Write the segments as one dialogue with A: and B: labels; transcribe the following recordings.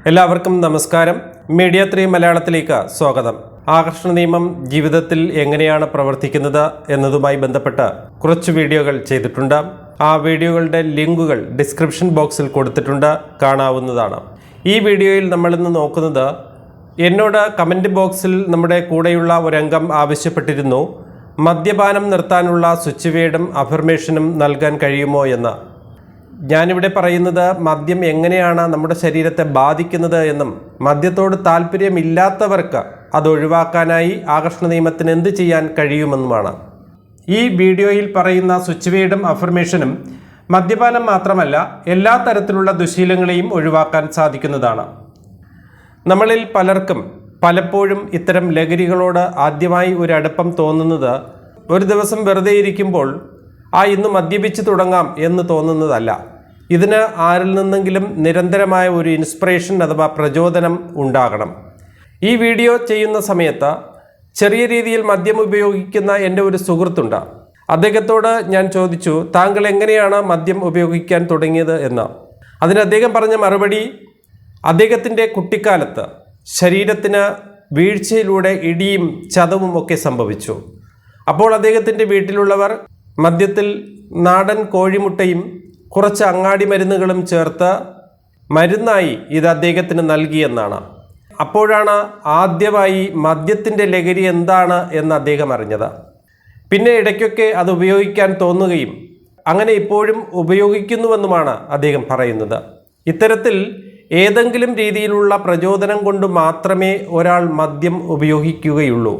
A: എല്ലാവർക്കും നമസ്കാരം. മീഡിയ 3 മലയാളത്തിലേക്ക് സ്വാഗതം. ആകർഷണ നിയമം ജീവിതത്തിൽ എങ്ങനെയാണ് പ്രവർത്തിക്കുന്നത് എന്നതുമായി ബന്ധപ്പെട്ട് കുറച്ച് വീഡിയോകൾ ചെയ്തിട്ടുണ്ട്. ആ വീഡിയോകളുടെ ലിങ്കുകൾ ഡിസ്ക്രിപ്ഷൻ ബോക്സിൽ കൊടുത്തിട്ടുണ്ട്, കാണാവുന്നതാണ്. ഈ വീഡിയോയിൽ നമ്മളിന്ന് നോക്കുന്നത്, എന്നോട് കമൻറ്റ് ബോക്സിൽ നമ്മുടെ കൂടെയുള്ള ഒരംഗം ആവശ്യപ്പെട്ടിരുന്നു, മദ്യപാനം നിർത്താനുള്ള സ്വിച്ച് വേർഡും അഫർമേഷനും നൽകാൻ കഴിയുമോ എന്ന്. ഞാനിവിടെ പറയുന്നത് മദ്യം എങ്ങനെയാണ് നമ്മുടെ ശരീരത്തെ ബാധിക്കുന്നത് എന്നും മദ്യത്തോട് താല്പര്യമില്ലാത്തവർക്ക് അത് ഒഴിവാക്കാനായി ആകർഷണ നിയമത്തിന് എന്ത് ചെയ്യാൻ കഴിയുമെന്നുമാണ്. ഈ വീഡിയോയിൽ പറയുന്ന സ്വിച്ച് വേർഡും അഫർമേഷനും മദ്യപാനം മാത്രമല്ല, എല്ലാ തരത്തിലുള്ള ദുശീലങ്ങളെയും ഒഴിവാക്കാൻ സാധിക്കുന്നതാണ്. നമ്മളിൽ പലർക്കും പലപ്പോഴും ഇത്തരം ലഹരികളോട് ആദ്യമായി ഒരു അടുപ്പം തോന്നുന്നത് ഒരു ദിവസം വെറുതെ ഇരിക്കുമ്പോൾ ഇന്ന് മദ്യപിച്ച് തുടങ്ങാം എന്ന് തോന്നുന്നതല്ല. ഇതിന് ആരിൽ നിന്നെങ്കിലും നിരന്തരമായ ഒരു ഇൻസ്പിറേഷൻ അഥവാ പ്രചോദനം ഉണ്ടാകണം. ഈ വീഡിയോ ചെയ്യുന്ന സമയത്ത് ചെറിയ രീതിയിൽ മദ്യം ഉപയോഗിക്കുന്ന എൻ്റെ ഒരു സുഹൃത്തുണ്ട്. അദ്ദേഹത്തോട് ഞാൻ ചോദിച്ചു, താങ്കൾ എങ്ങനെയാണ് മദ്യം ഉപയോഗിക്കാൻ തുടങ്ങിയത് എന്ന്. അതിന് അദ്ദേഹം പറഞ്ഞ മറുപടി, അദ്ദേഹത്തിൻ്റെ കുട്ടിക്കാലത്ത് ശരീരത്തിന് വീഴ്ചയിലൂടെ ഇടിയും ചതവും ഒക്കെ സംഭവിച്ചു. അപ്പോൾ അദ്ദേഹത്തിൻ്റെ വീട്ടിലുള്ളവർ മദ്യത്തിൽ നാടൻ കോഴിമുട്ടയും കുറച്ച് അങ്ങാടി മരുന്നുകളും ചേർത്ത് മരുന്നായി ഇത് അദ്ദേഹത്തിന് നൽകിയെന്നാണ്. അപ്പോഴാണ് ആദ്യമായി മദ്യത്തിൻ്റെ ലഹരി എന്താണ് എന്ന് അദ്ദേഹം അറിഞ്ഞത്. പിന്നെ ഇടയ്ക്കൊക്കെ അത് ഉപയോഗിക്കാൻ തോന്നുകയും അങ്ങനെ ഇപ്പോഴും ഉപയോഗിക്കുന്നുവെന്നുമാണ് അദ്ദേഹം പറയുന്നത്. ഇത്തരത്തിൽ ഏതെങ്കിലും രീതിയിലുള്ള പ്രചോദനം കൊണ്ട് മാത്രമേ ഒരാൾ മദ്യം ഉപയോഗിക്കുകയുള്ളൂ.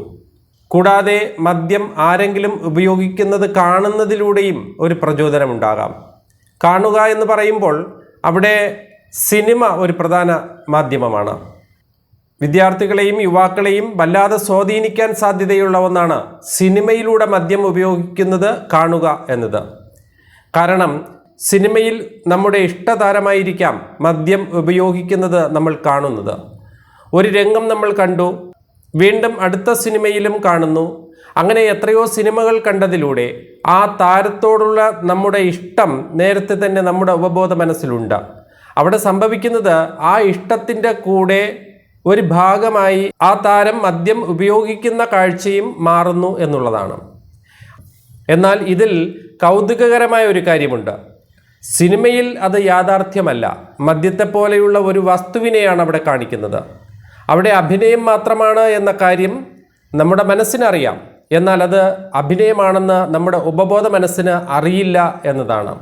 A: കൂടാതെ മദ്യം ആരെങ്കിലും ഉപയോഗിക്കുന്നത് കാണുന്നതിലൂടെയും ഒരു പ്രചോദനമുണ്ടാകാം. കാണുക എന്ന് പറയുമ്പോൾ അവിടെ സിനിമ ഒരു പ്രധാന മാധ്യമമാണ്. വിദ്യാർത്ഥികളെയും യുവാക്കളെയും വല്ലാതെ സ്വാധീനിക്കാൻ സാധ്യതയുള്ള ഒന്നാണ് സിനിമയിലൂടെ മദ്യം ഉപയോഗിക്കുന്നത് കാണുക എന്നത്. കാരണം സിനിമയിൽ നമ്മുടെ ഇഷ്ടതാരമായിരിക്കാം മദ്യം ഉപയോഗിക്കുന്നത് നമ്മൾ കാണുന്നത്. ഒരു രംഗം നമ്മൾ കണ്ടു, വീണ്ടും അടുത്ത സിനിമയിലും കാണുന്നു. അങ്ങനെ എത്രയോ സിനിമകൾ കണ്ടതിലൂടെ ആ താരത്തോടുള്ള നമ്മുടെ ഇഷ്ടം നേരത്തെ തന്നെ നമ്മുടെ ഉപബോധ മനസ്സിലുണ്ട്. അവിടെ സംഭവിക്കുന്നത് ആ ഇഷ്ടത്തിൻ്റെ കൂടെ ഒരു ഭാഗമായി ആ താരം മദ്യം ഉപയോഗിക്കുന്ന കാഴ്ചയും മാറുന്നു എന്നുള്ളതാണ്. എന്നാൽ ഇതിൽ കൗതുകകരമായ ഒരു കാര്യമുണ്ട്. സിനിമയിൽ അത് യാഥാർത്ഥ്യമല്ല, മദ്യത്തെ പോലെയുള്ള ഒരു വസ്തുവിനെയാണ് അവിടെ കാണിക്കുന്നത്. അവിടെ അഭിനയം മാത്രമാണ് എന്ന കാര്യം നമ്മുടെ മനസ്സിനറിയാം. എന്നാൽ അത് അഭിനയമാണെന്ന് നമ്മുടെ ഉപബോധ മനസ്സിന് അറിയില്ല എന്നതാണ്.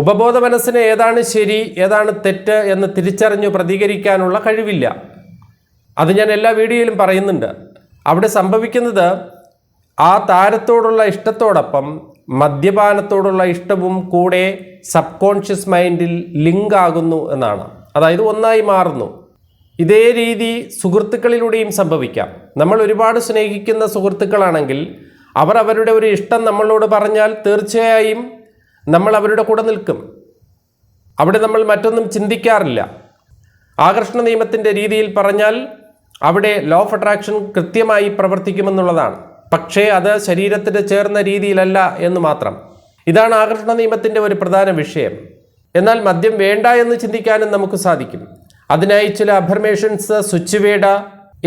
A: ഉപബോധ മനസ്സിന് ഏതാണ് ശരി ഏതാണ് തെറ്റ് എന്ന് തിരിച്ചറിഞ്ഞു പ്രതികരിക്കാനുള്ള കഴിവില്ല. അത് ഞാൻ എല്ലാ വീഡിയോയിലും പറയുന്നുണ്ട്. അവിടെ സംഭവിക്കുന്നത് ആ താരത്തോടുള്ള ഇഷ്ടത്തോടൊപ്പം മദ്യപാനത്തോടുള്ള ഇഷ്ടവും കൂടെ സബ് കോൺഷ്യസ് മൈൻഡിൽ ലിങ്ക് ആകുന്നു എന്നാണ്. അതായത് ഒന്നായി മാറുന്നു. ഇതേ രീതി സുഹൃത്തുക്കളിലൂടെയും സംഭവിക്കാം. നമ്മൾ ഒരുപാട് സ്നേഹിക്കുന്ന സുഹൃത്തുക്കളാണെങ്കിൽ അവർ അവരുടെ ഒരു ഇഷ്ടം നമ്മളോട് പറഞ്ഞാൽ തീർച്ചയായും നമ്മൾ അവരുടെ കൂടെ നിൽക്കും. അവിടെ നമ്മൾ മറ്റൊന്നും ചിന്തിക്കാറില്ല. ആകർഷണ നിയമത്തിൻ്റെ രീതിയിൽ പറഞ്ഞാൽ അവിടെ ലോ ഓഫ് അട്രാക്ഷൻ കൃത്യമായി പ്രവർത്തിക്കുമെന്നുള്ളതാണ്. പക്ഷേ അത് ശരീരത്തിന് ചേർന്ന രീതിയിലല്ല എന്ന് മാത്രം. ഇതാണ് ആകർഷണ നിയമത്തിൻ്റെ ഒരു പ്രധാന വിഷയം. എന്നാൽ മദ്യം വേണ്ട എന്ന് ചിന്തിക്കാനും നമുക്ക് സാധിക്കും. അതിനായി ചില അഫർമേഷൻസ്, സ്വിച്ച് വേർഡ്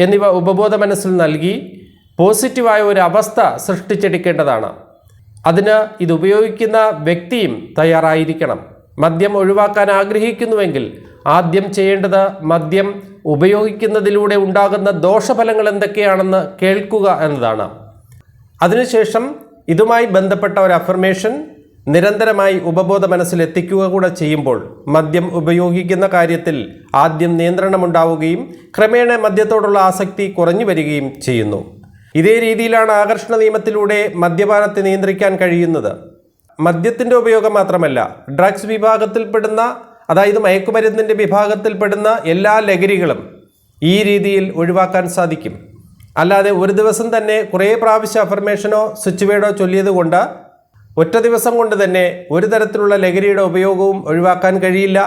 A: എന്നിവ ഉപബോധ മനസ്സിൽ നൽകി പോസിറ്റീവായ ഒരു അവസ്ഥ സൃഷ്ടിച്ചെടുക്കേണ്ടതാണ്. അതിന് ഇത് ഉപയോഗിക്കുന്ന വ്യക്തിയും തയ്യാറായിരിക്കണം. മദ്യം ഒഴിവാക്കാൻ ആഗ്രഹിക്കുന്നുവെങ്കിൽ ആദ്യം ചെയ്യേണ്ടത് മദ്യം ഉപയോഗിക്കുന്നതിലൂടെ ഉണ്ടാകുന്ന ദോഷഫലങ്ങൾ എന്തൊക്കെയാണെന്ന് കേൾക്കുക എന്നതാണ്. അതിനുശേഷം ഇതുമായി ബന്ധപ്പെട്ട ഒരു അഫർമേഷൻ നിരന്തരമായി ഉപബോധ മനസ്സിലെത്തിക്കുക കൂടെ ചെയ്യുമ്പോൾ മദ്യം ഉപയോഗിക്കുന്ന കാര്യത്തിൽ ആദ്യം നിയന്ത്രണമുണ്ടാവുകയും ക്രമേണ മദ്യത്തോടുള്ള ആസക്തി കുറഞ്ഞു വരികയും ചെയ്യുന്നു. ഇതേ രീതിയിലാണ് ആകർഷണ നിയമത്തിലൂടെ മദ്യപാനത്തെ നിയന്ത്രിക്കാൻ കഴിയുന്നത്. മദ്യത്തിൻ്റെ ഉപയോഗം മാത്രമല്ല, ഡ്രഗ്സ് വിഭാഗത്തിൽപ്പെടുന്ന, അതായത് മയക്കുമരുന്നിൻ്റെ വിഭാഗത്തിൽപ്പെടുന്ന എല്ലാ ലഹരികളും ഈ രീതിയിൽ ഒഴിവാക്കാൻ സാധിക്കും. അല്ലാതെ ഒരു ദിവസം തന്നെ കുറേ പ്രാവശ്യം അഫർമേഷനോ സ്വിച്ച് വേർഡോ ചൊല്ലിയത് കൊണ്ട് ഒറ്റ ദിവസം കൊണ്ട് തന്നെ ഒരു തരത്തിലുള്ള ലഹരിയുടെ ഉപയോഗവും ഒഴിവാക്കാൻ കഴിയില്ല.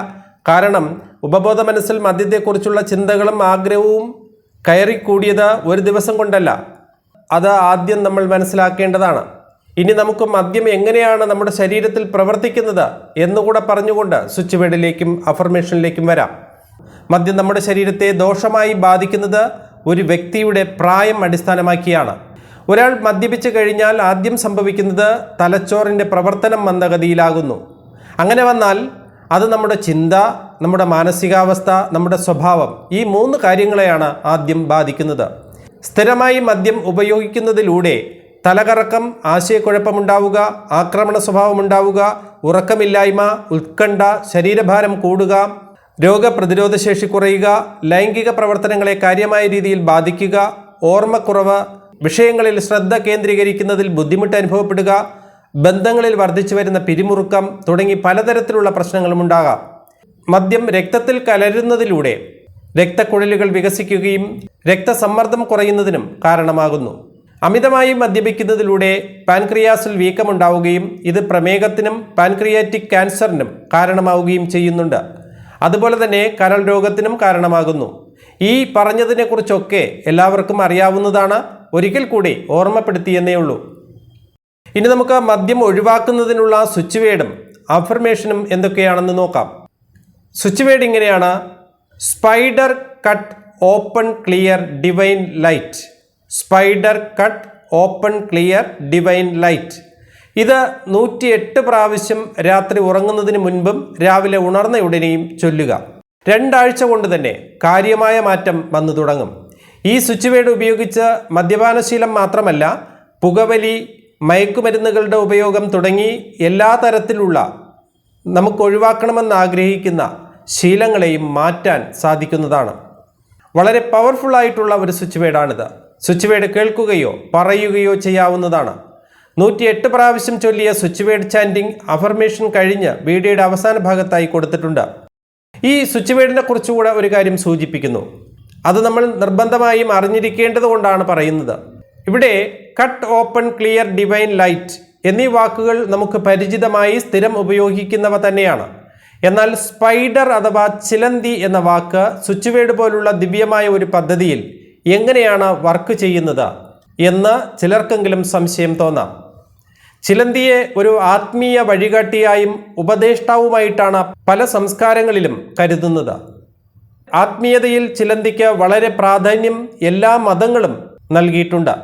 A: കാരണം ഉപബോധ മനസ്സിൽ മദ്യത്തെക്കുറിച്ചുള്ള ചിന്തകളും ആഗ്രഹവും കയറിക്കൂടിയത് ഒരു ദിവസം കൊണ്ടല്ല. അത് ആദ്യം നമ്മൾ മനസ്സിലാക്കേണ്ടതാണ്. ഇനി നമുക്ക് മദ്യം എങ്ങനെയാണ് നമ്മുടെ ശരീരത്തിൽ പ്രവർത്തിക്കുന്നത് എന്നുകൂടെ പറഞ്ഞുകൊണ്ട് സ്വിച്ച് വേർഡിലേക്കും അഫർമേഷനിലേക്കും വരാം. മദ്യം നമ്മുടെ ശരീരത്തെ ദോഷമായി ബാധിക്കുന്നത് ഒരു വ്യക്തിയുടെ പ്രായം അടിസ്ഥാനമാക്കിയാണ്. ഒരാൾ മദ്യപിച്ചു കഴിഞ്ഞാൽ ആദ്യം സംഭവിക്കുന്നത് തലച്ചോറിൻ്റെ പ്രവർത്തനം മന്ദഗതിയിലാകുന്നു. അങ്ങനെ വന്നാൽ അത് നമ്മുടെ ചിന്ത, നമ്മുടെ മാനസികാവസ്ഥ, നമ്മുടെ സ്വഭാവം, ഈ 3 കാര്യങ്ങളെയാണ് ആദ്യം ബാധിക്കുന്നത്. സ്ഥിരമായി മദ്യം ഉപയോഗിക്കുന്നതിലൂടെ തലകറക്കം, ആശയക്കുഴപ്പമുണ്ടാവുക, ആക്രമണ സ്വഭാവമുണ്ടാവുക, ഉറക്കമില്ലായ്മ, ഉത്കണ്ഠ, ശരീരഭാരം കൂടുക, രോഗപ്രതിരോധ ശേഷി കുറയുക, ലൈംഗിക പ്രവർത്തനങ്ങളെ കാര്യമായ രീതിയിൽ ബാധിക്കുക, ഓർമ്മക്കുറവ്, വിഷയങ്ങളിൽ ശ്രദ്ധ കേന്ദ്രീകരിക്കുന്നതിൽ ബുദ്ധിമുട്ട് അനുഭവപ്പെടുക, ബന്ധങ്ങളിൽ വർദ്ധിച്ചു വരുന്ന പിരിമുറുക്കം തുടങ്ങി പലതരത്തിലുള്ള പ്രശ്നങ്ങളും ഉണ്ടാകാം. മദ്യം രക്തത്തിൽ കലരുന്നതിലൂടെ രക്തക്കുഴലുകൾ വികസിക്കുകയും രക്തസമ്മർദ്ദം കുറയുന്നതിനും കാരണമാകുന്നു. അമിതമായി മദ്യപിക്കുന്നതിലൂടെ പാൻക്രിയാസിൽ വീക്കമുണ്ടാവുകയും ഇത് പ്രമേഹത്തിനും പാൻക്രിയാറ്റിക് ക്യാൻസറിനും കാരണമാവുകയും ചെയ്യുന്നുണ്ട്. അതുപോലെ തന്നെ കരൾ രോഗത്തിനും കാരണമാകുന്നു. ഈ പറഞ്ഞതിനെക്കുറിച്ചൊക്കെ എല്ലാവർക്കും അറിയാവുന്നതാണ്. ഒരിക്കൽ കൂടി ഓർമ്മപ്പെടുത്തിയെന്നേ ഉള്ളൂ. ഇനി നമുക്ക് മദ്യം ഒഴിവാക്കുന്നതിനുള്ള സ്വിച്ച് വേർഡും അഫർമേഷനും എന്തൊക്കെയാണെന്ന് നോക്കാം. സ്വിച്ച് വേർഡ് ഇങ്ങനെയാണ്: spider cut open clear divine light. Spider cut open clear divine light. ഇത് 108 പ്രാവശ്യം രാത്രി ഉറങ്ങുന്നതിന് മുൻപും രാവിലെ ഉണർന്ന ഉടനെയും ചൊല്ലുക. 2 ആഴ്ച കൊണ്ട് തന്നെ കാര്യമായ മാറ്റം വന്നു തുടങ്ങും. ഈ സ്വിച്ച് വേർഡ് ഉപയോഗിച്ച് മദ്യപാനശീലം മാത്രമല്ല, പുകവലി, മയക്കുമരുന്നുകളുടെ ഉപയോഗം തുടങ്ങി എല്ലാ തരത്തിലുള്ള നമുക്ക് ഒഴിവാക്കണമെന്ന് ആഗ്രഹിക്കുന്ന ശീലങ്ങളെയും മാറ്റാൻ സാധിക്കുന്നതാണ്. വളരെ പവർഫുള്ളായിട്ടുള്ള ഒരു സ്വിച്ച് വേർഡാണിത്. സ്വിച്ച് വേർഡ് കേൾക്കുകയോ പറയുകയോ ചെയ്യാവുന്നതാണ്. 108 പ്രാവശ്യം ചൊല്ലിയ സ്വിച്ച് വേർഡ് ചാൻറ്റിംഗ് അഫർമേഷൻ കഴിഞ്ഞ് വീഡിയോയുടെ അവസാന ഭാഗത്തായി കൊടുത്തിട്ടുണ്ട്. ഈ സ്വിച്ച് വേർഡിനെ കുറിച്ചുകൂടെ ഒരു കാര്യം സൂചിപ്പിക്കുന്നു. അത് നമ്മൾ നിർബന്ധമായും അറിഞ്ഞിരിക്കേണ്ടത് കൊണ്ടാണ് പറയുന്നത്. ഇവിടെ cut, open, clear, divine light എന്നീ വാക്കുകൾ നമുക്ക് പരിചിതമായി സ്ഥിരം ഉപയോഗിക്കുന്നവ തന്നെയാണ്. എന്നാൽ സ്പൈഡർ അഥവാ ചിലന്തി എന്ന വാക്ക് സ്വിച്ച് വേർഡ് പോലുള്ള ദിവ്യമായ ഒരു പദ്ധതിയിൽ എങ്ങനെയാണ് വർക്ക് ചെയ്യുന്നത് എന്ന് ചിലർക്കെങ്കിലും സംശയം തോന്നാം. ചിലന്തിയെ ഒരു ആത്മീയ വഴികാട്ടിയായും ഉപദേഷ്ടാവുമായിട്ടാണ് പല സംസ്കാരങ്ങളിലും കരുതുന്നത്. ആത്മീയതയിൽ ചിലന്തിക്ക് വളരെ പ്രാധാന്യം എല്ലാ മതങ്ങളും നൽകിയിട്ടുണ്ട്.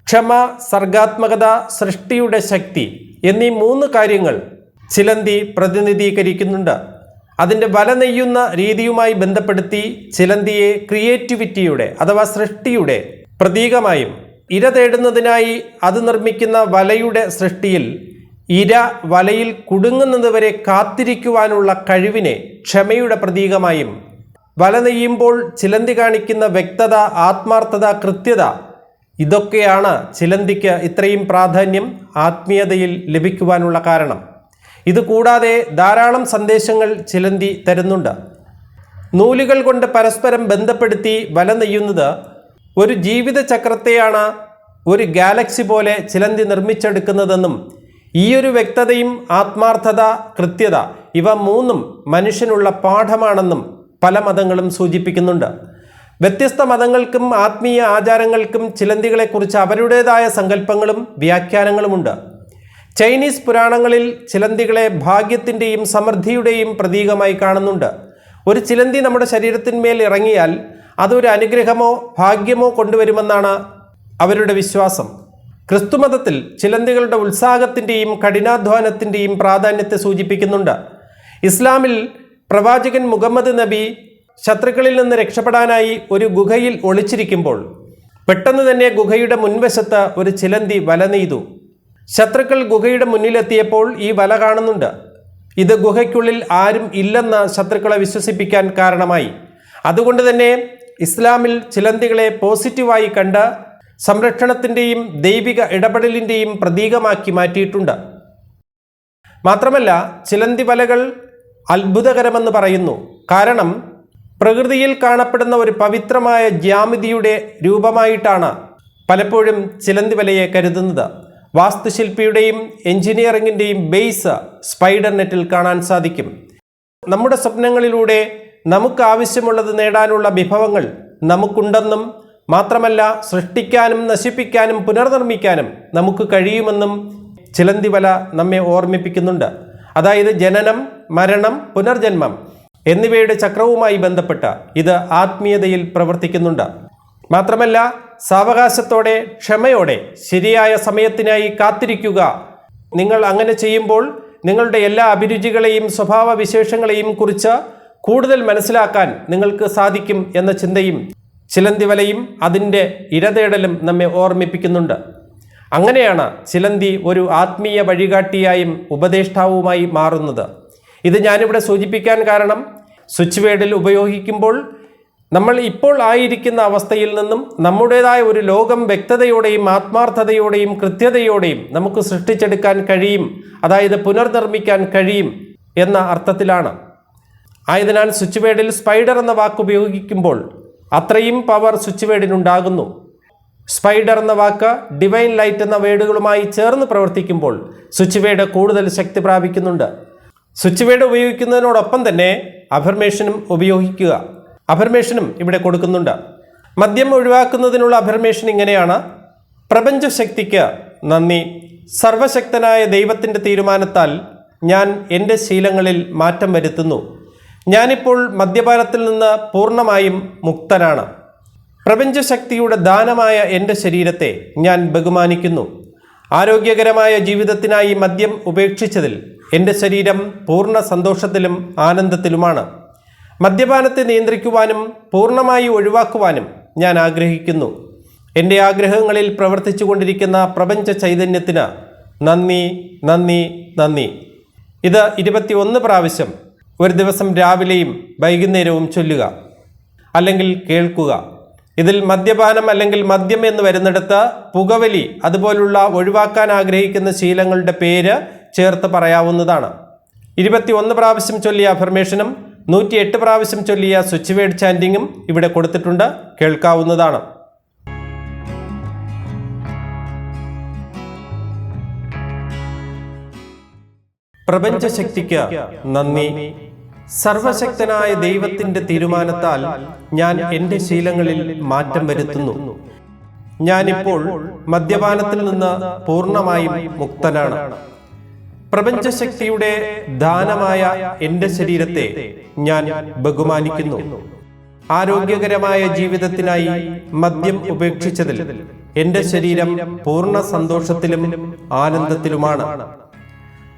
A: ക്ഷമ, സർഗാത്മകത, സൃഷ്ടിയുടെ ശക്തി എന്നീ 3 കാര്യങ്ങൾ ചിലന്തി പ്രതിനിധീകരിക്കുന്നുണ്ട്. അതിൻ്റെ വല നെയ്യുന്ന രീതിയുമായി ബന്ധപ്പെടുത്തി ചിലന്തിയെ ക്രിയേറ്റിവിറ്റിയുടെ അഥവാ സൃഷ്ടിയുടെ പ്രതീകമായും, ഇര തേടുന്നതിനായി അത് നിർമ്മിക്കുന്ന വലയുടെ സൃഷ്ടിയിൽ ഇര വലയിൽ കുടുങ്ങുന്നതുവരെ കാത്തിരിക്കുവാനുള്ള കഴിവിനെ ക്ഷമയുടെ പ്രതീകമായും, വല നെയ്യുമ്പോൾ ചിലന്തി കാണിക്കുന്ന വ്യക്തത, ആത്മാർത്ഥത, കൃത്യത, ഇതൊക്കെയാണ് ചിലന്തിക്ക് ഇത്രയും പ്രാധാന്യം ആത്മീയതയിൽ ലഭിക്കുവാനുള്ള കാരണം. ഇതുകൂടാതെ ധാരാളം സന്ദേശങ്ങൾ ചിലന്തി തരുന്നുണ്ട്. നൂലുകൾ കൊണ്ട് പരസ്പരം ബന്ധപ്പെടുത്തി വല നെയ്യുന്നത് ഒരു ജീവിതചക്രത്തെയാണ് ഒരു ഗാലക്സി പോലെ ചിലന്തി നിർമ്മിച്ചെടുക്കുന്നതെന്നും, ഈയൊരു വ്യക്തതയും ആത്മാർത്ഥത, കൃത്യത, ഇവ 3ഉം മനുഷ്യനുള്ള പാഠമാണെന്നും പല മതങ്ങളും സൂചിപ്പിക്കുന്നുണ്ട്. വ്യത്യസ്ത മതങ്ങൾക്കും ആത്മീയ ആചാരങ്ങൾക്കും ചിലന്തികളെക്കുറിച്ച് അവരുടേതായ സങ്കല്പങ്ങളും വ്യാഖ്യാനങ്ങളുമുണ്ട്. ചൈനീസ് പുരാണങ്ങളിൽ ചിലന്തികളെ ഭാഗ്യത്തിൻ്റെയും സമൃദ്ധിയുടെയും പ്രതീകമായി കാണുന്നുണ്ട്. ഒരു ചിലന്തി നമ്മുടെ ശരീരത്തിന്മേൽ ഇറങ്ങിയാൽ അതൊരു അനുഗ്രഹമോ ഭാഗ്യമോ കൊണ്ടുവരുമെന്നാണ് അവരുടെ വിശ്വാസം. ക്രിസ്തുമതത്തിൽ ചിലന്തികളുടെ ഉത്സാഹത്തിൻ്റെയും കഠിനാധ്വാനത്തിൻ്റെയും പ്രാധാന്യത്തെ സൂചിപ്പിക്കുന്നുണ്ട്. ഇസ്ലാമിൽ പ്രവാചകൻ മുഹമ്മദ് നബി ശത്രുക്കളിൽ നിന്ന് രക്ഷപ്പെടാനായി ഒരു ഗുഹയിൽ ഒളിച്ചിരിക്കുമ്പോൾ പെട്ടെന്ന് തന്നെ ഗുഹയുടെ മുൻവശത്ത് ഒരു ചിലന്തി വല നെയ്തു. ശത്രുക്കൾ ഗുഹയുടെ മുന്നിലെത്തിയപ്പോൾ ഈ വല കാണുന്നുണ്ട്. ഇത് ഗുഹയ്ക്കുള്ളിൽ ആരും ഇല്ലെന്ന് ശത്രുക്കളെ വിശ്വസിപ്പിക്കാൻ കാരണമായി. അതുകൊണ്ട് തന്നെ ഇസ്ലാമിൽ ചിലന്തികളെ പോസിറ്റീവായി കണ്ട് സംരക്ഷണത്തിൻ്റെയും ദൈവിക ഇടപെടലിൻ്റെയും പ്രതീകമാക്കി മാറ്റിയിട്ടുണ്ട്. മാത്രമല്ല, ചിലന്തി വലകൾ അത്ഭുതകരമെന്ന് പറയുന്നു. കാരണം പ്രകൃതിയിൽ കാണപ്പെടുന്ന ഒരു പവിത്രമായ ജ്യാമിതിയുടെ രൂപമായിട്ടാണ് പലപ്പോഴും ചിലന്തി വലയെ കരുതുന്നത്. വാസ്തുശില്പിയുടെയും എഞ്ചിനീയറിംഗിൻ്റെയും ബേസ് സ്പൈഡർ നെറ്റിൽ കാണാൻ സാധിക്കും. നമ്മുടെ സ്വപ്നങ്ങളിലൂടെ നമുക്ക് ആവശ്യമുള്ളത് നേടാനുള്ള വിഭവങ്ങൾ നമുക്കുണ്ടെന്നും, മാത്രമല്ല സൃഷ്ടിക്കാനും നശിപ്പിക്കാനും പുനർനിർമ്മിക്കാനും നമുക്ക് കഴിയുമെന്നും ചിലന്തി വല നമ്മെ ഓർമ്മിപ്പിക്കുന്നുണ്ട്. അതായത് ജനനം, മരണം, പുനർജന്മം എന്നിവയുടെ ചക്രവുമായി ബന്ധപ്പെട്ട് ഇത് ആത്മീയതയിൽ പ്രവർത്തിക്കുന്നുണ്ട്. മാത്രമല്ല, സാവകാശത്തോടെ, ക്ഷമയോടെ, ശരിയായ സമയത്തിനായി കാത്തിരിക്കുക. നിങ്ങൾ അങ്ങനെ ചെയ്യുമ്പോൾ നിങ്ങളുടെ എല്ലാ അഭിരുചികളെയും സ്വഭാവവിശേഷങ്ങളെയും കുറിച്ച് കൂടുതൽ മനസ്സിലാക്കാൻ നിങ്ങൾക്ക് സാധിക്കും എന്ന ചിന്തയും ചിലന്തിവലയും അതിൻ്റെ ഇരതേടലും നമ്മെ ഓർമ്മിപ്പിക്കുന്നുണ്ട്. അങ്ങനെയാണ് ചിലന്തി ഒരു ആത്മീയ വഴികാട്ടിയായും ഉപദേഷ്ടാവുമായി മാറുന്നത്. ഇത് ഞാനിവിടെ സൂചിപ്പിക്കാൻ കാരണം, സ്വിച്ച് വേർഡിൽ ഉപയോഗിക്കുമ്പോൾ നമ്മൾ ഇപ്പോൾ ആയിരിക്കുന്ന അവസ്ഥയിൽ നിന്നും നമ്മുടേതായ ഒരു ലോകം വ്യക്തതയോടെയും ആത്മാർത്ഥതയോടെയും കൃത്യതയോടെയും നമുക്ക് സൃഷ്ടിച്ചെടുക്കാൻ കഴിയും, അതായത് പുനർനിർമ്മിക്കാൻ കഴിയും എന്ന അർത്ഥത്തിലാണ്. ആയതിനാൽ സ്വിച്ച് വേർഡിൽ സ്പൈഡർ എന്ന വാക്ക് ഉപയോഗിക്കുമ്പോൾ അത്രയും പവർ സ്വിച്ച് വേർഡിനുണ്ടാകുന്നു. സ്പൈഡർ എന്ന വാക്ക് ഡിവൈൻ ലൈറ്റ് എന്ന വേർഡുകളുമായി ചേർന്ന് പ്രവർത്തിക്കുമ്പോൾ സ്വിച്ച് വേർഡ് കൂടുതൽ ശക്തി പ്രാപിക്കുന്നുണ്ട്. സ്വിച്ച് വേർഡ് ഉപയോഗിക്കുന്നതിനോടൊപ്പം തന്നെ അഫർമേഷനും ഉപയോഗിക്കുക. അഫർമേഷനും ഇവിടെ കൊടുക്കുന്നുണ്ട്. മദ്യം ഒഴിവാക്കുന്നതിനുള്ള അഫർമേഷൻ ഇങ്ങനെയാണ്: പ്രപഞ്ചശക്തിക്ക് നന്ദി. സർവശക്തനായ ദൈവത്തിൻ്റെ തീരുമാനത്താൽ ഞാൻ എൻ്റെ ശീലങ്ങളിൽ മാറ്റം വരുത്തുന്നു. ഞാനിപ്പോൾ മദ്യപാനത്തിൽ നിന്ന് പൂർണ്ണമായും മുക്തനാണ്. പ്രപഞ്ചശക്തിയുടെ ദാനമായ എൻ്റെ ശരീരത്തെ ഞാൻ ബഹുമാനിക്കുന്നു. ആരോഗ്യകരമായ ജീവിതത്തിനായി മദ്യം ഉപേക്ഷിച്ചതിൽ എൻ്റെ ശരീരം പൂർണ്ണ സന്തോഷത്തിലും ആനന്ദത്തിലുമാണ്. മദ്യപാനത്തെ നിയന്ത്രിക്കുവാനും പൂർണ്ണമായി ഒഴിവാക്കുവാനും ഞാൻ ആഗ്രഹിക്കുന്നു. എൻ്റെ ആഗ്രഹങ്ങളിൽ പ്രവർത്തിച്ചു കൊണ്ടിരിക്കുന്ന പ്രപഞ്ച ചൈതന്യത്തിന് നന്ദി, നന്ദി, നന്ദി. ഇത് 21 പ്രാവശ്യം ഒരു ദിവസം രാവിലെയും വൈകുന്നേരവും ചൊല്ലുക അല്ലെങ്കിൽ കേൾക്കുക. ഇതിൽ മദ്യപാനം അല്ലെങ്കിൽ മദ്യം എന്ന് വരുന്നിടത്ത് പുകവലി അതുപോലുള്ള ഒഴിവാക്കാൻ ആഗ്രഹിക്കുന്ന ശീലങ്ങളുടെ പേര് ചേർത്ത് പറയാവുന്നതാണ്. 21 പ്രാവശ്യം ചൊല്ലിയ അഫർമേഷനും 108 പ്രാവശ്യം ചൊല്ലിയ സ്വിച്ച് വേർഡ് ചാൻറ്റിങ്ങും ഇവിടെ കൊടുത്തിട്ടുണ്ട്, കേൾക്കാവുന്നതാണ്. പ്രപഞ്ചശക്തിക്ക് നന്ദി. സർവശക്തനായ ദൈവത്തിൻ്റെ തീരുമാനത്താൽ ഞാൻ എൻ്റെ ശീലങ്ങളിൽ മാറ്റം വരുത്തുന്നു. ഞാനിപ്പോൾ മദ്യപാനത്തിൽ നിന്ന് പൂർണ്ണമായും മുക്തനാണ്. പ്രപഞ്ചശക്തിയുടെ ദാനമായ എൻ്റെ ശരീരത്തെ ഞാൻ ബഹുമാനിക്കുന്നു. ആരോഗ്യകരമായ ജീവിതത്തിനായി മദ്യം ഉപേക്ഷിച്ചതിൽ എൻ്റെ ശരീരം പൂർണ്ണ സന്തോഷത്തിലും ആനന്ദത്തിലുമാണ്.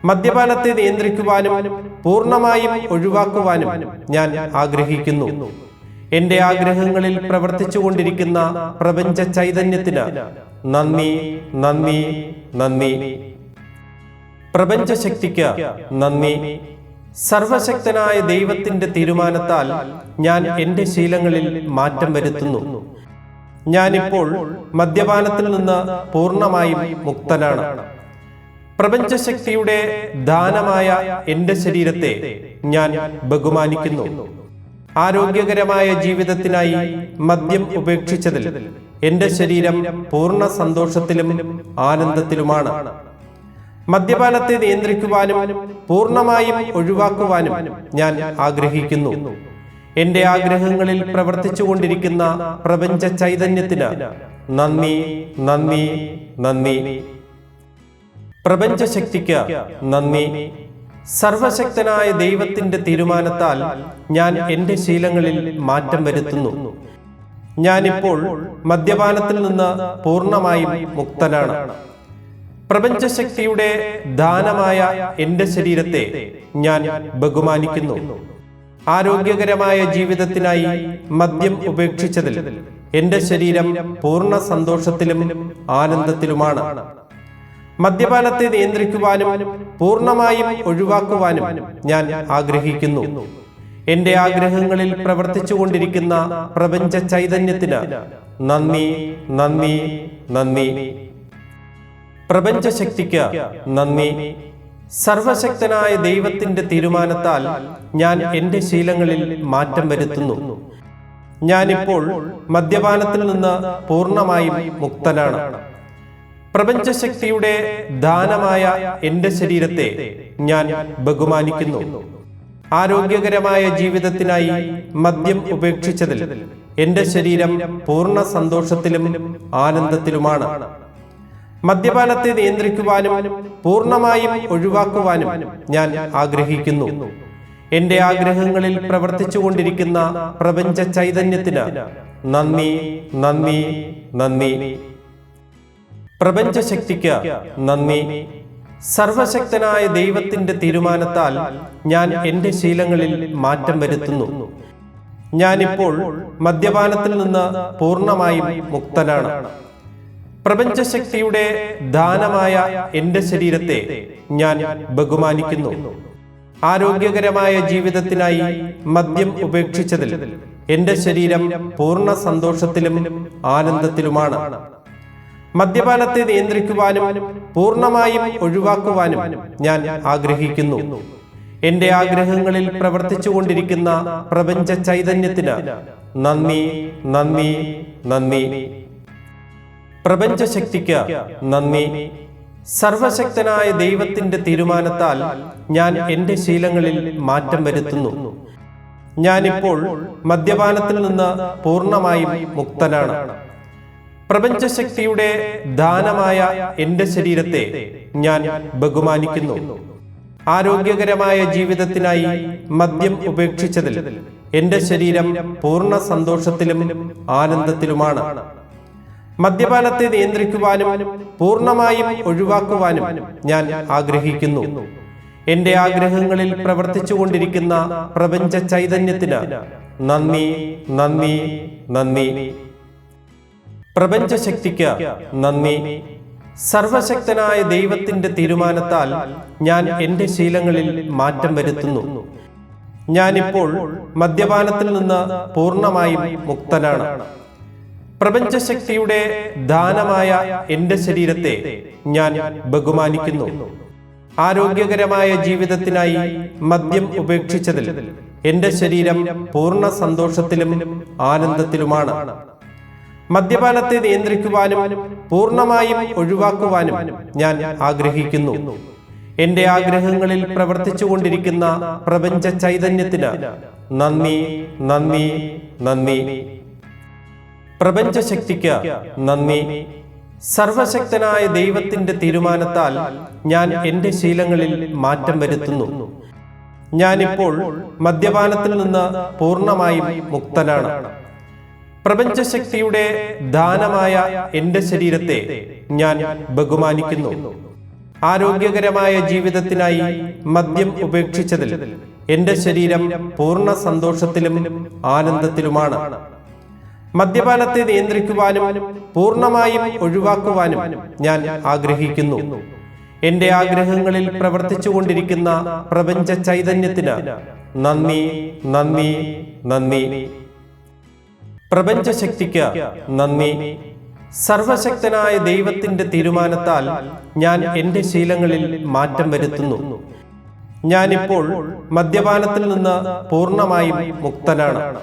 A: മദ്യപാനത്തെ നിയന്ത്രിക്കുവാനും പൂർണ്ണമായും ഒഴിവാക്കുവാനും ഞാൻ ആഗ്രഹിക്കുന്നു. എൻ്റെ ആഗ്രഹങ്ങളിൽ പ്രവർത്തിച്ചുകൊണ്ടിരിക്കുന്ന പ്രപഞ്ച ചൈതന്യത്തിന് നന്ദി, നന്ദി, നന്ദി. പ്രപഞ്ചശക്തിക്ക് നന്ദി. സർവശക്തനായ ദൈവത്തിൻ്റെ തീരുമാനത്താൽ ഞാൻ എൻ്റെ ശീലങ്ങളിൽ മാറ്റം വരുത്തുന്നു. ഞാനിപ്പോൾ മദ്യപാനത്തിൽ നിന്ന് പൂർണ്ണമായും മുക്തനാണ്. പ്രപഞ്ചശക്തിയുടെ ദാനമായ എൻ്റെ ശരീരത്തെ ഞാൻ ബഹുമാനിക്കുന്നു. ആരോഗ്യകരമായ ജീവിതത്തിനായി മദ്യം ഉപേക്ഷിച്ചതിൽ എൻ്റെ ശരീരം പൂർണ്ണ സന്തോഷത്തിലും ആനന്ദത്തിലുമാണ്. മദ്യപാനത്തെ നിയന്ത്രിക്കുവാനും പൂർണ്ണമായും ഒഴിവാക്കുവാനും ഞാൻ ആഗ്രഹിക്കുന്നു. എൻ്റെ ആഗ്രഹങ്ങളിൽ പ്രവർത്തിച്ചുകൊണ്ടിരിക്കുന്ന പ്രപഞ്ച ചൈതന്യത്തിന് നന്ദി, നന്ദി, നന്ദി. പ്രപഞ്ചശക്തിക്ക് നന്ദി. സർവശക്തനായ ദൈവത്തിൻ്റെ തീരുമാനത്താൽ ഞാൻ എൻ്റെ ശീലങ്ങളിൽ മാറ്റം വരുത്തുന്നു. ഞാനിപ്പോൾ മദ്യപാനത്തിൽ നിന്ന് പൂർണ്ണമായും മുക്തനാണ്. പ്രപഞ്ചശക്തിയുടെ ദാനമായ എൻ്റെ ശരീരത്തെ ഞാൻ ബഹുമാനിക്കുന്നു. ആരോഗ്യകരമായ ജീവിതത്തിനായി മദ്യം ഉപേക്ഷിച്ചതിൽ എൻ്റെ ശരീരം പൂർണ്ണ സന്തോഷത്തിലും ആനന്ദത്തിലുമാണ്. മദ്യപാനത്തെ നിയന്ത്രിക്കുവാനും പൂർണ്ണമായും ഒഴിവാക്കുവാനും ഞാൻ ആഗ്രഹിക്കുന്നു. എൻ്റെ ആഗ്രഹങ്ങളിൽ പ്രവർത്തിച്ചുകൊണ്ടിരിക്കുന്ന പ്രപഞ്ച ചൈതന്യത്തിന് നന്ദി, നന്ദി, നന്ദി. പ്രപഞ്ചശക്തിക്ക് നന്ദി. സർവശക്തനായ ദൈവത്തിൻ്റെ തീരുമാനത്താൽ ഞാൻ എൻ്റെ ശീലങ്ങളിൽ മാറ്റം വരുത്തുന്നു. ഞാനിപ്പോൾ മദ്യപാനത്തിൽ നിന്ന് പൂർണ്ണമായും മുക്തനാണ്. പ്രപഞ്ചശക്തിയുടെ ദാനമായ എൻ്റെ ശരീരത്തെ ഞാൻ ബഹുമാനിക്കുന്നു. ആരോഗ്യകരമായ ജീവിതത്തിനായി മദ്യം ഉപേക്ഷിച്ചതിൽ എൻ്റെ ശരീരം പൂർണ്ണ സന്തോഷത്തിലും ആനന്ദത്തിലുമാണ്. മദ്യപാനത്തെ നിയന്ത്രിക്കുവാനും പൂർണ്ണമായും ഒഴിവാക്കുവാനും ഞാൻ ആഗ്രഹിക്കുന്നു. എന്റെ ആഗ്രഹങ്ങളിൽ പ്രവർത്തിച്ചുകൊണ്ടിരിക്കുന്ന പ്രപഞ്ച ചൈതന്യത്തിന് നന്ദി, നന്ദി, നന്ദി. പ്രപഞ്ചശക്തിക്ക് നന്ദി. സർവശക്തനായ ദൈവത്തിന്റെ തീരുമാനത്താൽ ഞാൻ എന്റെ ശീലങ്ങളിൽ മാറ്റം വരുത്തുന്നു. ഞാനിപ്പോൾ മദ്യപാനത്തിൽ നിന്ന് പൂർണ്ണമായും മുക്തനാണ്. പ്രപഞ്ചശക്തിയുടെ ദാനമായ എന്റെ ശരീരത്തെ ഞാൻ ബഹുമാനിക്കുന്നു. ആരോഗ്യകരമായ ജീവിതത്തിനായി മദ്യം ഉപേക്ഷിച്ചതിൽ എന്റെ ശരീരം പൂർണ്ണ സന്തോഷത്തിലും ആനന്ദത്തിലുമാണ്. മദ്യപാനത്തെ നിയന്ത്രിക്കുവാനും പൂർണ്ണമായും ഒഴിവാക്കുവാനും ഞാൻ ആഗ്രഹിക്കുന്നു. എന്റെ ആഗ്രഹങ്ങളിൽ പ്രവർത്തിച്ചുകൊണ്ടിരിക്കുന്ന പ്രപഞ്ച ചൈതന്യത്തിന് നന്ദി, നന്ദി, നന്ദി. പ്രപഞ്ചശക്തിക്ക് നന്ദി. സർവശക്തനായ ദൈവത്തിന്റെ തീരുമാനത്താൽ ഞാൻ എന്റെ ശീലങ്ങളിൽ മാറ്റം വരുത്തുന്നു. ഞാനിപ്പോൾ മദ്യപാനത്തിൽ നിന്ന് പൂർണ്ണമായും മുക്തനാണ്. പ്രപഞ്ചശക്തിയുടെ ദാനമായ എന്റെ ശരീരത്തെ ഞാൻ ബഹുമാനിക്കുന്നു. ആരോഗ്യകരമായ ജീവിതത്തിനായി മദ്യം ഉപേക്ഷിച്ചതിൽ എന്റെ ശരീരം പൂർണ്ണ സന്തോഷത്തിലും ആനന്ദത്തിലുമാണ്. മദ്യപാനത്തെ നിയന്ത്രിക്കുവാനും പൂർണ്ണമായും ഒഴിവാക്കുവാനും ഞാൻ ആഗ്രഹിക്കുന്നു. എന്റെ ആഗ്രഹങ്ങളിൽ പ്രവർത്തിച്ചുകൊണ്ടിരിക്കുന്ന പ്രപഞ്ച ചൈതന്യത്തിന് നന്ദി, നന്ദി, നന്ദി. പ്രപഞ്ചശക്തിക്ക് നന്ദി. സർവശക്തനായ ദൈവത്തിന്റെ തീരുമാനത്താൽ ഞാൻ എന്റെ ശീലങ്ങളിൽ മാറ്റം വരുത്തുന്നു. ഞാനിപ്പോൾ മദ്യപാനത്തിൽ നിന്ന് പൂർണ്ണമായും മുക്തനാണ്. പ്രപഞ്ചശക്തിയുടെ ദാനമായ എന്റെ ശരീരത്തെ ഞാൻ ബഹുമാനിക്കുന്നു. ആരോഗ്യകരമായ ജീവിതത്തിനായി മദ്യം ഉപേക്ഷിച്ചതിൽ എന്റെ ശരീരം പൂർണ്ണ സന്തോഷത്തിലും ആനന്ദത്തിലുമാണ്. മദ്യപാനത്തെ നിയന്ത്രിക്കുവാനും പൂർണ്ണമായും ഒഴിവാക്കുവാനും ഞാൻ ആഗ്രഹിക്കുന്നു. എന്റെ ആഗ്രഹങ്ങളിൽ പ്രവർത്തിച്ചുകൊണ്ടിരിക്കുന്ന പ്രപഞ്ച ചൈതന്യത്തിന് നന്ദി, നന്ദി, നന്ദി. പ്രപഞ്ചശക്തിക്ക് നന്ദി. സർവശക്തനായ ദൈവത്തിന്റെ തീരുമാനത്താൽ ഞാൻ എന്റെ ശീലങ്ങളിൽ മാറ്റം വരുത്തുന്നു. ഞാനിപ്പോൾ മദ്യപാനത്തിൽ നിന്ന് പൂർണ്ണമായും മുക്തനാണ്. പ്രപഞ്ചശക്തിയുടെ ദാനമായ എന്റെ ശരീരത്തെ ഞാൻ ബഹുമാനിക്കുന്നു. ആരോഗ്യകരമായ ജീവിതത്തിനായി മദ്യം ഉപേക്ഷിച്ചതിൽ എന്റെ ശരീരം പൂർണ്ണ സന്തോഷത്തിലും ആനന്ദത്തിലുമാണ്. മദ്യപാനത്തെ നിയന്ത്രിക്കുവാനും പൂർണ്ണമായും ഒഴിവാക്കുവാനും ഞാൻ ആഗ്രഹിക്കുന്നു. എന്റെ ആഗ്രഹങ്ങളിൽ പ്രവർത്തിച്ചുകൊണ്ടിരിക്കുന്ന പ്രപഞ്ച ചൈതന്യത്തിന് നന്ദി, നന്ദി, നന്ദി. പ്രപഞ്ചശക്തിക്ക് നന്ദി. സർവശക്തനായ ദൈവത്തിന്റെ തീരുമാനത്താൽ ഞാൻ എന്റെ ശീലങ്ങളിൽ മാറ്റം വരുത്തുന്നു. ഞാനിപ്പോൾ മദ്യപാനത്തിൽ നിന്ന് പൂർണ്ണമായും മുക്തനാണ്.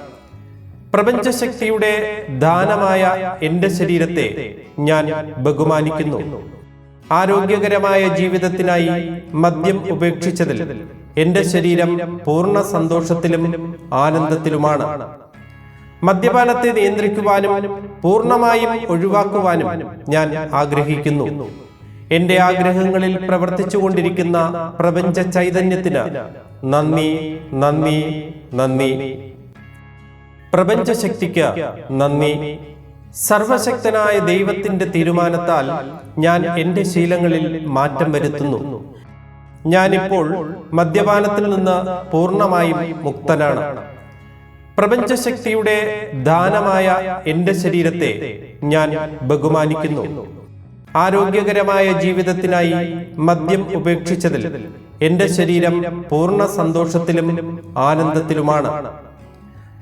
A: പ്രപഞ്ചശക്തിയുടെ ദാനമായ എന്റെ ശരീരത്തെ ഞാൻ ബഹുമാനിക്കുന്നു. ആരോഗ്യകരമായ ജീവിതത്തിനായി മദ്യം ഉപേക്ഷിച്ചതിൽ എന്റെ ശരീരം പൂർണ്ണ സന്തോഷത്തിലും ആനന്ദത്തിലുമാണ്. മദ്യപാനത്തെ നിയന്ത്രിക്കുവാനും പൂർണ്ണമായും ഒഴിവാക്കുവാനും ഞാൻ ആഗ്രഹിക്കുന്നു. എന്റെ ആഗ്രഹങ്ങളിൽ പ്രവർത്തിച്ചുകൊണ്ടിരിക്കുന്ന പ്രപഞ്ച ചൈതന്യത്തിന് നന്ദി, നന്ദി, നന്ദി. പ്രപഞ്ചശക്തിക്ക് നന്ദി. സർവശക്തനായ ദൈവത്തിന്റെ തീരുമാനത്താൽ ഞാൻ എന്റെ ശീലങ്ങളിൽ മാറ്റം വരുത്തുന്നു. ഞാനിപ്പോൾ മദ്യപാനത്തിൽ നിന്ന് പൂർണ്ണമായും മുക്തനാണ്. പ്രപഞ്ചശക്തിയുടെ ദാനമായ എന്റെ ശരീരത്തെ ഞാൻ ബഹുമാനിക്കുന്നു. ആരോഗ്യകരമായ ജീവിതത്തിനായി മദ്യം ഉപേക്ഷിച്ചതിൽ എന്റെ ശരീരം പൂർണ്ണ സന്തോഷത്തിലും ആനന്ദത്തിലുമാണ്.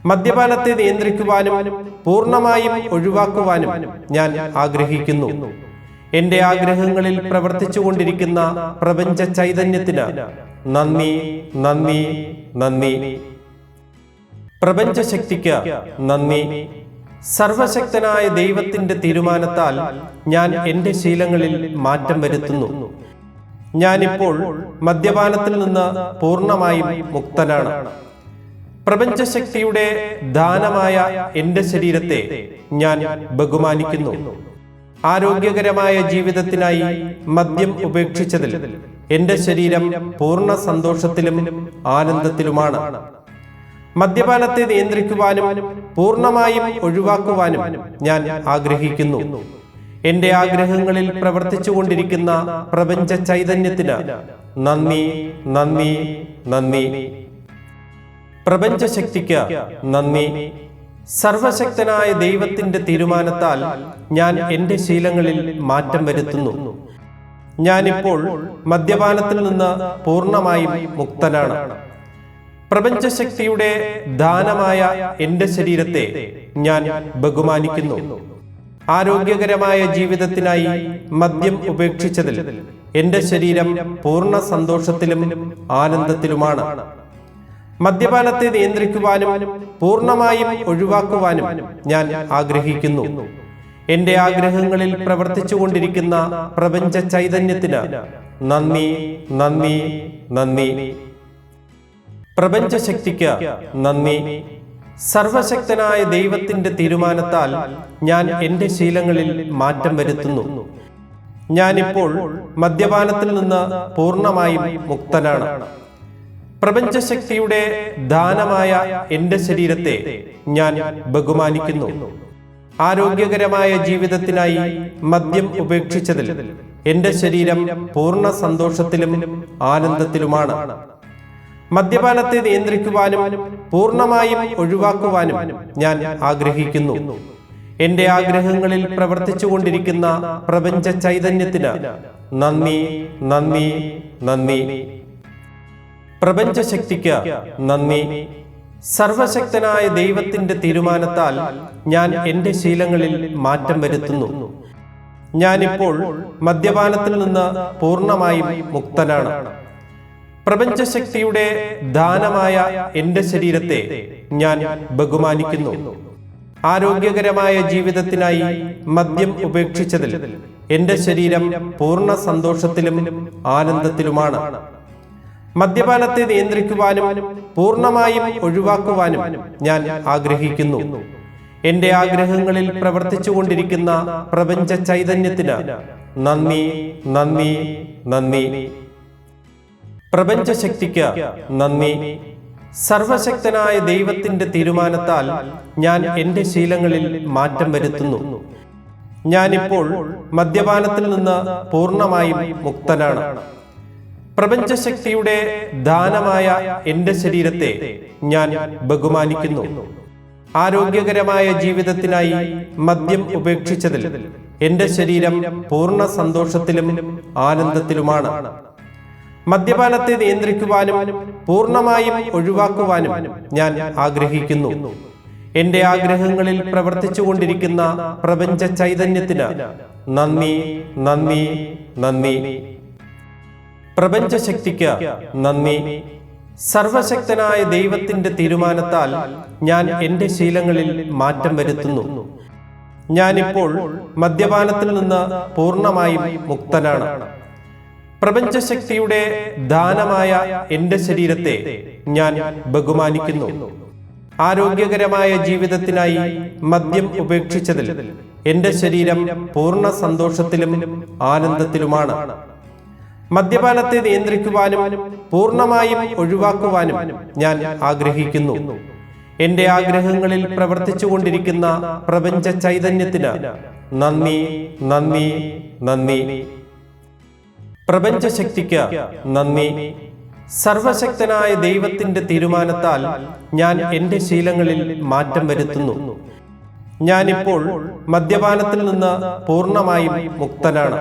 A: മദ്യപാനത്തെ നിയന്ത്രിക്കുവാനും പൂർണ്ണമായും ഒഴിവാക്കുവാനും ഞാൻ ആഗ്രഹിക്കുന്നു. എന്റെ ആഗ്രഹങ്ങളിൽ പ്രവർത്തിച്ചുകൊണ്ടിരിക്കുന്ന പ്രപഞ്ച ചൈതന്യത്തിന് നന്ദി, നന്ദി, നന്ദി. പ്രപഞ്ചശക്തിക്ക് നന്ദി. സർവശക്തനായ ദൈവത്തിന്റെ തീരുമാനത്താൽ ഞാൻ എന്റെ ശീലങ്ങളിൽ മാറ്റം വരുത്തുന്നു. ഞാനിപ്പോൾ മദ്യപാനത്തിൽ നിന്ന് പൂർണ്ണമായും മുക്തനാണ്. പ്രപഞ്ചശക്തിയുടെ ദാനമായ എന്റെ ശരീരത്തെ ഞാൻ ബഹുമാനിക്കുന്നു. ആരോഗ്യകരമായ ജീവിതത്തിനായി മദ്യം ഉപേക്ഷിച്ചതിൽ എൻ്റെ ശരീരം പൂർണ്ണ സന്തോഷത്തിലും ആനന്ദത്തിലുമാണ്. മദ്യപാനത്തെ നിയന്ത്രിക്കുവാനും പൂർണ്ണമായും ഒഴിവാക്കുവാനും ഞാൻ ആഗ്രഹിക്കുന്നു. എൻ്റെ ആഗ്രഹങ്ങളിൽ പ്രവർത്തിച്ചുകൊണ്ടിരിക്കുന്ന പ്രപഞ്ച ചൈതന്യത്തിന് നന്ദി, നന്ദി, നന്ദി. പ്രപഞ്ചശക്തിക്ക് നന്ദി. സർവശക്തനായ ദൈവത്തിന്റെ തീരുമാനത്താൽ ഞാൻ എൻ്റെ ശീലങ്ങളിൽ മാറ്റം വരുത്തുന്നു. ഞാനിപ്പോൾ മദ്യപാനത്തിൽ നിന്ന് പൂർണ്ണമായും മുക്തനാണ്. പ്രപഞ്ചശക്തിയുടെ ദാനമായ എൻ്റെ ശരീരത്തെ ഞാൻ ബഹുമാനിക്കുന്നു. ആരോഗ്യകരമായ ജീവിതത്തിനായി മദ്യം ഉപേക്ഷിച്ചതിൽ എൻ്റെ ശരീരം പൂർണ്ണ സന്തോഷത്തിലും ആനന്ദത്തിലുമാണ്. മദ്യപാനത്തെ നിയന്ത്രിക്കുവാനും പൂർണ്ണമായും ഒഴിവാക്കുവാനും ഞാൻ ആഗ്രഹിക്കുന്നു. എൻ്റെ ആഗ്രഹങ്ങളിൽ പ്രവർത്തിച്ചുകൊണ്ടിരിക്കുന്ന പ്രപഞ്ച ചൈതന്യത്തിന് നന്ദി, നന്ദി, നന്ദി. പ്രപഞ്ചശക്തിക്ക് നന്ദി. സർവശക്തനായ ദൈവത്തിന്റെ തീരുമാനത്താൽ ഞാൻ എൻ്റെ ശീലങ്ങളിൽ മാറ്റം വരുത്തുന്നു. ഞാനിപ്പോൾ മദ്യപാനത്തിൽ നിന്ന് പൂർണ്ണമായും മുക്തനാണ്. പ്രപഞ്ചശക്തിയുടെ ദാനമായ എൻ്റെ ശരീരത്തെ ഞാൻ ബഹുമാനിക്കുന്നു. ആരോഗ്യകരമായ ജീവിതത്തിനായി മദ്യം ഉപേക്ഷിച്ചതിൽ എൻ്റെ ശരീരം പൂർണ്ണ സന്തോഷത്തിലും ആനന്ദത്തിലുമാണ്. മദ്യപാനത്തെ നിയന്ത്രിക്കുവാനും പൂർണ്ണമായും ഒഴിവാക്കുവാനും ഞാൻ ആഗ്രഹിക്കുന്നു. എൻ്റെ ആഗ്രഹങ്ങളിൽ പ്രവർത്തിച്ചുകൊണ്ടിരിക്കുന്ന പ്രപഞ്ച ചൈതന്യത്തിന് നന്ദി, നന്ദി, നന്ദി. പ്രപഞ്ചശക്തിക്ക് നന്ദി. സർവശക്തനായ ദൈവത്തിന്റെ തീരുമാനത്താൽ ഞാൻ എൻ്റെ ശീലങ്ങളിൽ മാറ്റം വരുത്തുന്നു. ഞാനിപ്പോൾ മദ്യപാനത്തിൽ നിന്ന് പൂർണ്ണമായും മുക്തനാണ്. പ്രപഞ്ചശക്തിയുടെ ദാനമായ എൻ്റെ ശരീരത്തെ ഞാൻ ബഹുമാനിക്കുന്നു. ആരോഗ്യകരമായ ജീവിതത്തിനായി മദ്യം ഉപേക്ഷിച്ചതിൽ എൻ്റെ ശരീരം പൂർണ്ണ സന്തോഷത്തിലും ആനന്ദത്തിലുമാണ്. മദ്യപാനത്തെ നിയന്ത്രിക്കുവാനും പൂർണ്ണമായും ഒഴിവാക്കുവാനും ഞാൻ ആഗ്രഹിക്കുന്നു. എൻ്റെ ആഗ്രഹങ്ങളിൽ പ്രവർത്തിച്ചുകൊണ്ടിരിക്കുന്ന പ്രപഞ്ച ചൈതന്യത്തിന് നന്ദി, നന്ദി, നന്ദി. പ്രപഞ്ചശക്തിക്ക് നന്ദി. സർവശക്തനായ ദൈവത്തിന്റെ തീരുമാനത്താൽ ഞാൻ എൻ്റെ ശീലങ്ങളിൽ മാറ്റം വരുത്തുന്നു. ഞാനിപ്പോൾ മദ്യപാനത്തിൽ നിന്ന് പൂർണ്ണമായും മുക്തനാണ്. പ്രപഞ്ചശക്തിയുടെ ദാനമായ എൻ്റെ ശരീരത്തെ ഞാൻ ബഹുമാനിക്കുന്നു. ആരോഗ്യകരമായ ജീവിതത്തിനായി മദ്യം ഉപേക്ഷിച്ചതിൽ എൻ്റെ ശരീരം പൂർണ്ണ സന്തോഷത്തിലും ആനന്ദത്തിലുമാണ്. മദ്യപാനത്തെ നിയന്ത്രിക്കുവാനും പൂർണ്ണമായും ഒഴിവാക്കുവാനും ഞാൻ ആഗ്രഹിക്കുന്നു. എൻ്റെ ആഗ്രഹങ്ങളിൽ പ്രവർത്തിച്ചുകൊണ്ടിരിക്കുന്ന പ്രപഞ്ച ചൈതന്യത്തിന് നന്ദി, നന്ദി, നന്ദി. പ്രപഞ്ചശക്തിക്ക് നന്ദി. സർവശക്തനായ ദൈവത്തിന്റെ തീരുമാനത്താൽ ഞാൻ എൻ്റെ ശീലങ്ങളിൽ മാറ്റം വരുത്തുന്നു. ഞാനിപ്പോൾ മദ്യപാനത്തിൽ നിന്ന് പൂർണ്ണമായും മുക്തനാണ്. പ്രപഞ്ചശക്തിയുടെ ദാനമായ എൻ്റെ ശരീരത്തെ ഞാൻ ബഹുമാനിക്കുന്നു. ആരോഗ്യകരമായ ജീവിതത്തിനായി മദ്യം ഉപേക്ഷിച്ചതിൽ എൻ്റെ ശരീരം പൂർണ്ണ സന്തോഷത്തിലും ആനന്ദത്തിലുമാണ്. മദ്യപാനത്തെ നിയന്ത്രിക്കുവാനും പൂർണ്ണമായും ഒഴിവാക്കുവാനും ഞാൻ ആഗ്രഹിക്കുന്നു. എൻ്റെ ആഗ്രഹങ്ങളിൽ പ്രവർത്തിച്ചുകൊണ്ടിരിക്കുന്ന പ്രപഞ്ച ചൈതന്യത്തിന് നന്ദി, നന്ദി, നന്ദി. പ്രപഞ്ചശക്തിക്ക് നന്ദി. സർവശക്തനായ ദൈവത്തിന്റെ തീരുമാനത്താൽ ഞാൻ എൻ്റെ ശീലങ്ങളിൽ മാറ്റം വരുത്തുന്നു. ഞാനിപ്പോൾ മദ്യപാനത്തിൽ നിന്ന് പൂർണ്ണമായും മുക്തനാണ്.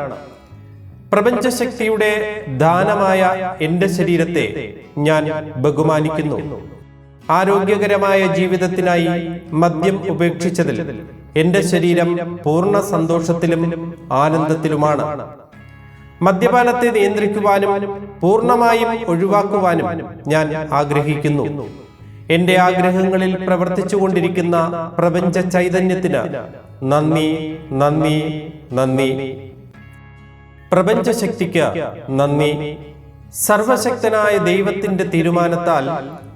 A: പ്രപഞ്ചശക്തിയുടെ ദാനമായ എൻ്റെ ശരീരത്തെ ഞാൻ ബഹുമാനിക്കുന്നു. ആരോഗ്യകരമായ ജീവിതത്തിനായി മദ്യം ഉപേക്ഷിച്ചതിൽ എൻ്റെ ശരീരം പൂർണ്ണ സന്തോഷത്തിലും ആനന്ദത്തിലുമാണ്. മദ്യപാനത്തെ നിയന്ത്രിക്കുവാനും പൂർണ്ണമായും ഒഴിവാക്കുവാനും ഞാൻ ആഗ്രഹിക്കുന്നു. എൻ്റെ ആഗ്രഹങ്ങളിൽ പ്രവർത്തിച്ചുകൊണ്ടിരിക്കുന്ന പ്രപഞ്ച ചൈതന്യത്തിന് നന്ദി, നന്ദി, നന്ദി. പ്രപഞ്ചശക്തിക്ക് നന്ദി. സർവശക്തനായ ദൈവത്തിന്റെ തീരുമാനത്താൽ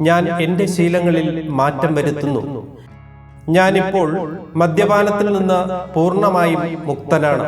A: ഞാൻ എൻ്റെ ശീലങ്ങളിൽ മാറ്റം വരുത്തുന്നു. ഞാനിപ്പോൾ മദ്യപാനത്തിൽ നിന്ന് പൂർണ്ണമായും മുക്തനാണ്.